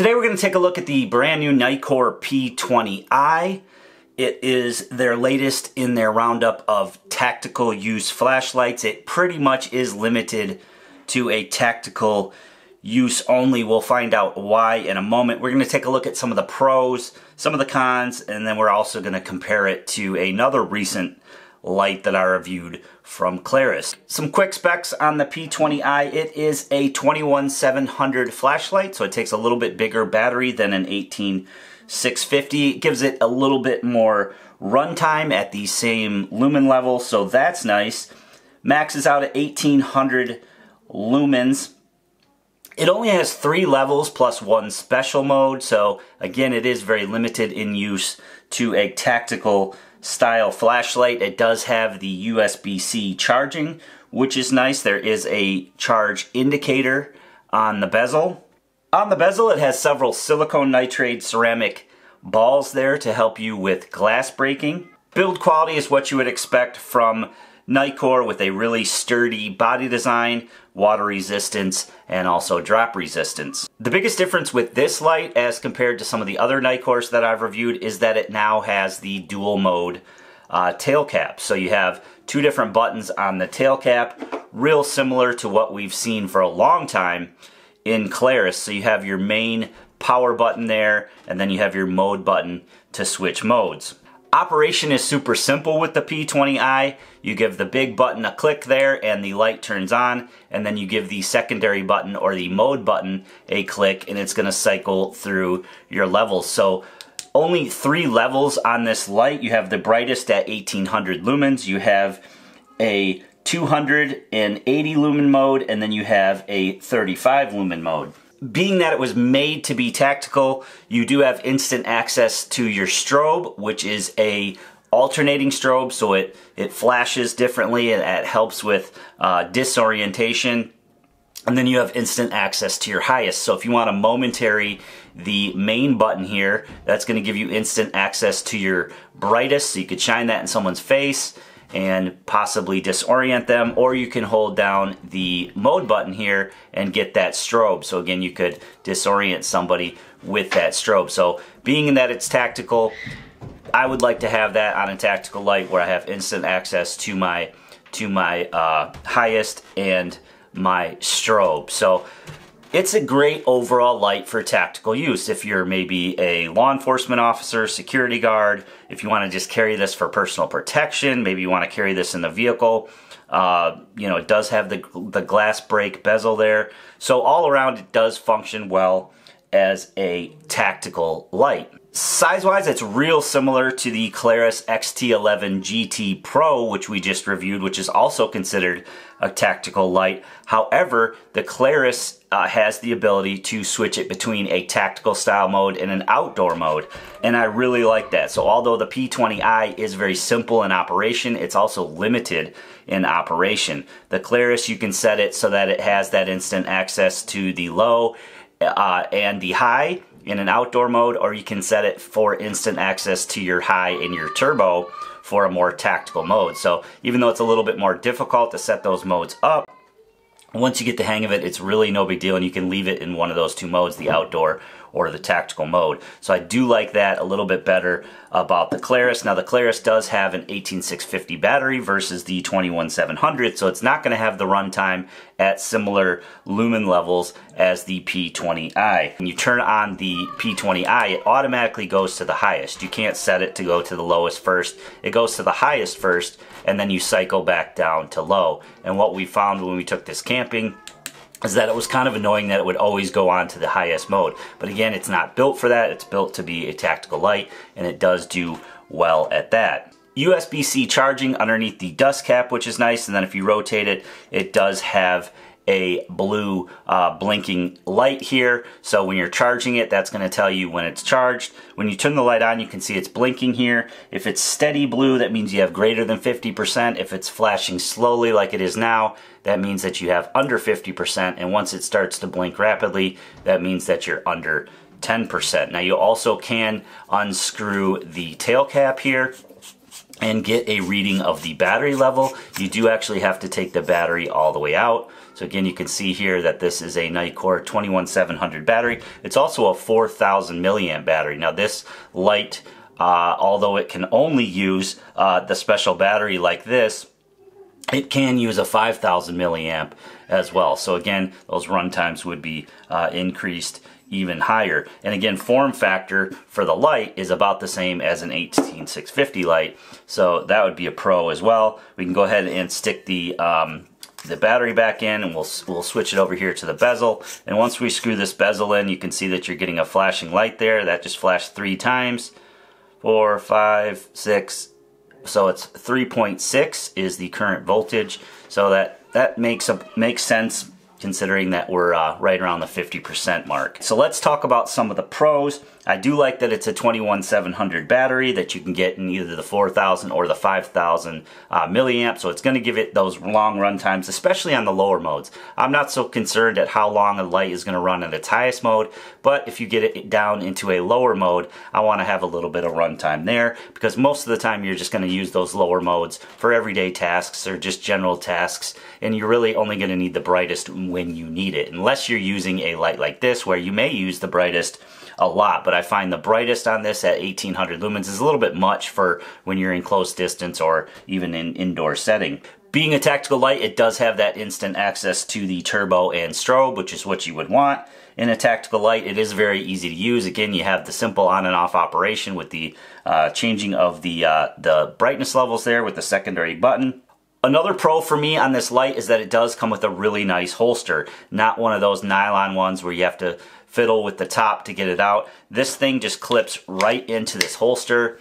Today we're going to take a look at the brand new Nitecore P20i. It is their latest in their roundup of tactical use flashlights. It pretty much is limited to a tactical use only. We'll find out why in a moment. We're going to take a look at some of the pros, some of the cons, and then we're also going to compare it to another recent light that I reviewed from Claris. Some quick specs on the P20i. It is a 21700 flashlight, so it takes a little bit bigger battery than an 18650. It gives it a little bit more runtime at the same lumen level, so that's nice. Maxes out at 1800 lumens. It only has 3 levels plus 1 special mode, so again, it is very limited in use to a tactical style flashlight. It does have the USB-C charging, which is nice. There is a charge indicator on the bezel. On the bezel, it has several silicone nitride ceramic balls there to help you with glass breaking. Build quality is what you would expect from Nitecore, with a really sturdy body design, water resistance, and also drop resistance. The biggest difference with this light as compared to some of the other Nitecores that I've reviewed is that it now has the dual mode tail cap. So you have 2 different buttons on the tail cap, real similar to what we've seen for a long time in Claris. So you have your main power button there, and then you have your mode button to switch modes. Operation is super simple with the P20i. You give the big button a click there and the light turns on, and then you give the secondary button or the mode button a click and it's going to cycle through your levels. So only 3 levels on this light. You have the brightest at 1800 lumens, you have a 280 lumen mode, and then you have a 35 lumen mode. Being that it was made to be tactical, you do have instant access to your strobe, which is a alternating strobe, so it flashes differently and it helps with disorientation. And then you have instant access to your highest. So if you want a momentary, the main button here, that's going to give you instant access to your brightest, so you could shine that in someone's face and possibly disorient them, or you can hold down the mode button here and get that strobe. So again, you could disorient somebody with that strobe. So being that it's tactical, I would like to have that on a tactical light where I have instant access to my highest and my strobe. So it's a great overall light for tactical use. If you're maybe a law enforcement officer, security guard, if you want to just carry this for personal protection, maybe you want to carry this in the vehicle. You know, it does have the glass break bezel there. So all around, it does function well as a tactical light. Size-wise, it's real similar to the Claris XT11 GT Pro, which we just reviewed, which is also considered a tactical light. However, the Claris has the ability to switch it between a tactical style mode and an outdoor mode, and I really like that. So although the P20i is very simple in operation, it's also limited in operation. The Claris, you can set it so that it has that instant access to the low and the high in an outdoor mode, or you can set it for instant access to your high and your turbo for a more tactical mode. So even though it's a little bit more difficult to set those modes up, once you get the hang of it, it's really no big deal, and you can leave it in one of those 2 modes, the outdoor or the tactical mode. So I do like that a little bit better about the Claris. Now the Claris does have an 18650 battery versus the 21700, so it's not going to have the runtime at similar lumen levels as the P20i. When you turn on the P20i, it automatically goes to the highest. You can't set it to go to the lowest first. It goes to the highest first, and then you cycle back down to low. And what we found when we took this camping is that it was kind of annoying that it would always go on to the highest mode. But again, it's not built for that. It's built to be a tactical light, and it does do well at that. USB-C charging underneath the dust cap, which is nice, and then if you rotate it, it does have a blue blinking light here. So when you're charging it, that's going to tell you when it's charged. When you turn the light on, you can see it's blinking here. If it's steady blue, that means you have greater than 50%. If it's flashing slowly like it is now, that means that you have under 50%. And once it starts to blink rapidly, that means that you're under 10%. Now you also can unscrew the tail cap here and get a reading of the battery level. You do actually have to take the battery all the way out. So again, you can see here that this is a Nitecore 21700 battery. It's also a 4000 milliamp battery. Now this light, although it can only use the special battery like this, it can use a 5000 milliamp as well. So again, those run times would be increased even higher. And again, form factor for the light is about the same as an 18650 light. So that would be a pro as well. We can go ahead and stick the battery back in, and we'll switch it over here to the bezel. And once we screw this bezel in, you can see that you're getting a flashing light there. That just flashed 3 times. 4, 5, 6. So it's 3.6 is the current voltage. So that makes sense, considering that we're right around the 50% mark. So let's talk about some of the pros. I do like that it's a 21700 battery that you can get in either the 4000 or the 5000 milliamp, so it's going to give it those long run times, especially on the lower modes. I'm not so concerned at how long a light is going to run at its highest mode, but if you get it down into a lower mode, I want to have a little bit of run time there, because most of the time you're just going to use those lower modes for everyday tasks or just general tasks, and you're really only going to need the brightest when you need it, unless you're using a light like this where you may use the brightest a lot. But I find the brightest on this at 1800 lumens is a little bit much for when you're in close distance or even in indoor setting. Being a tactical light, it does have that instant access to the turbo and strobe, which is what you would want in a tactical light. It is very easy to use. Again, you have the simple on and off operation with the changing of the brightness levels there with the secondary button. Another pro for me on this light is that it does come with a really nice holster, not one of those nylon ones where you have to fiddle with the top to get it out. This thing just clips right into this holster,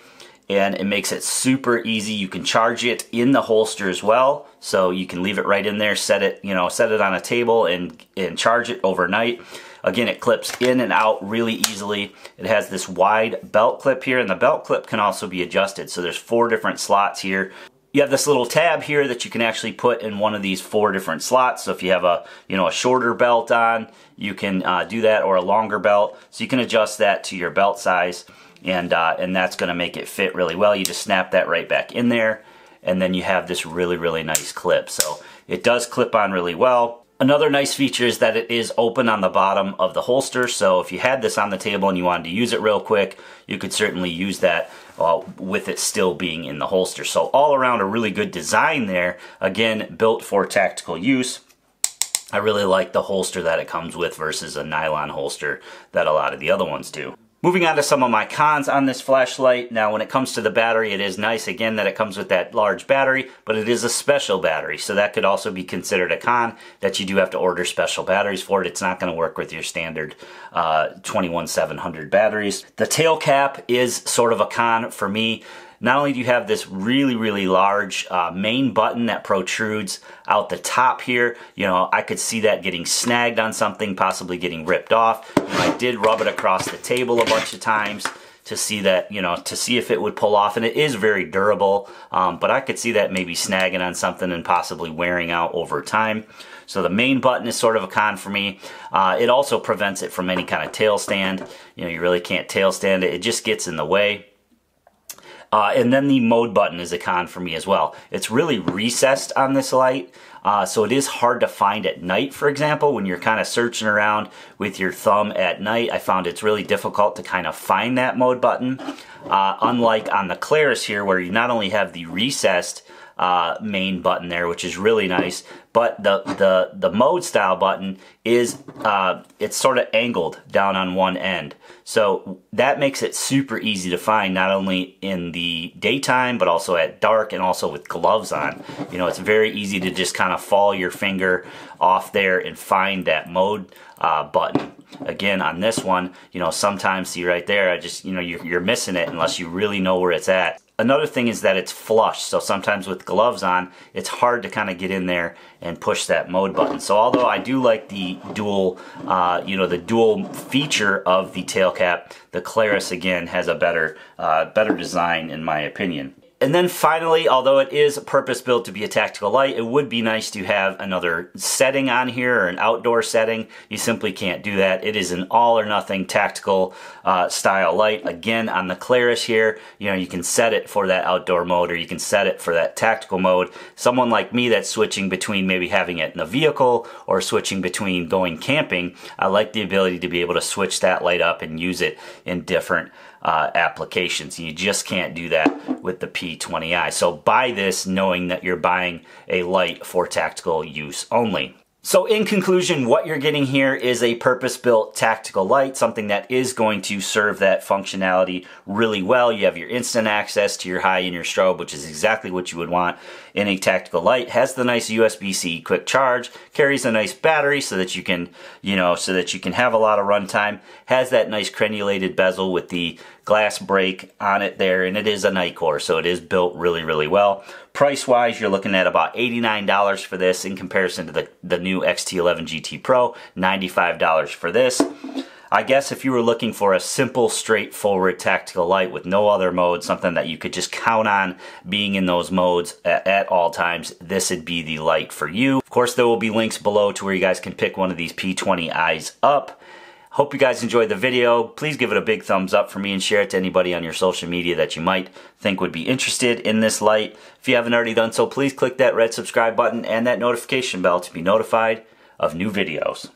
and it makes it super easy. You can charge it in the holster as well, so you can leave it right in there, set it on a table and charge it overnight. Again, it clips in and out really easily. It has this wide belt clip here, and the belt clip can also be adjusted. So there's 4 different slots here. You have this little tab here that you can actually put in one of these 4 different slots. So if you have a shorter belt on, you can do that, or a longer belt. So you can adjust that to your belt size, and that's going to make it fit really well. You just snap that right back in there, and then you have this really, really nice clip. So it does clip on really well. Another nice feature is that it is open on the bottom of the holster, so if you had this on the table and you wanted to use it real quick, you could certainly use that with it still being in the holster. So all around a really good design there, again, built for tactical use. I really like the holster that it comes with versus a nylon holster that a lot of the other ones do. Moving on to some of my cons on this flashlight. Now, when it comes to the battery, it is nice, again, that it comes with that large battery, but it is a special battery, so that could also be considered a con, that you do have to order special batteries for it. It's not going to work with your standard 21700 batteries. The tail cap is sort of a con for me. Not only do you have this really, really large main button that protrudes out the top here, I could see that getting snagged on something, possibly getting ripped off. I did rub it across the table a bunch of times to see that, to see if it would pull off, and it is very durable, but I could see that maybe snagging on something and possibly wearing out over time. So the main button is sort of a con for me. It also prevents it from any kind of tail stand. You really can't tail stand it. It just gets in the way. And then the mode button is a con for me as well. It's really recessed on this light, so it is hard to find at night, for example. When you're kind of searching around with your thumb at night, I found it's really difficult to kind of find that mode button. Unlike on the Claris here, where you not only have the recessed main button there, which is really nice, but the mode style button is it's sort of angled down on one end, so that makes it super easy to find, not only in the daytime but also at dark, and also with gloves on. It's very easy to just kind of follow your finger off there and find that mode button. Again, on this one, sometimes, see right there, you're missing it unless you really know where it's at. Another thing is that it's flush, so sometimes with gloves on, it's hard to kind of get in there and push that mode button. So although I do like the dual, the dual feature of the tail cap, the Claris again has a better design in my opinion. And then finally, although it is purpose-built to be a tactical light, it would be nice to have another setting on here, or an outdoor setting. You simply can't do that. It is an all-or-nothing tactical style light. Again, on the Claris here, you can set it for that outdoor mode, or you can set it for that tactical mode. Someone like me that's switching between maybe having it in a vehicle or switching between going camping, I like the ability to be able to switch that light up and use it in different applications. You just can't do that with the P20i. So buy this knowing that you're buying a light for tactical use only. So in conclusion, what you're getting here is a purpose-built tactical light, something that is going to serve that functionality really well. You have your instant access to your high and your strobe, which is exactly what you would want in a tactical light. Has the nice USB-C quick charge, carries a nice battery so that you can, have a lot of runtime. Has that nice crenulated bezel with the glass break on it there, and it is a Nitecore, so it is built really, really well. Price-wise, you're looking at about $89 for this in comparison to the new XT11 GT Pro, $95 for this. I guess if you were looking for a simple, straightforward tactical light with no other mode, something that you could just count on being in those modes at all times, this would be the light for you. Of course, there will be links below to where you guys can pick one of these P20i's up. Hope you guys enjoyed the video. Please give it a big thumbs up for me and share it to anybody on your social media that you might think would be interested in this light. If you haven't already done so, please click that red subscribe button and that notification bell to be notified of new videos.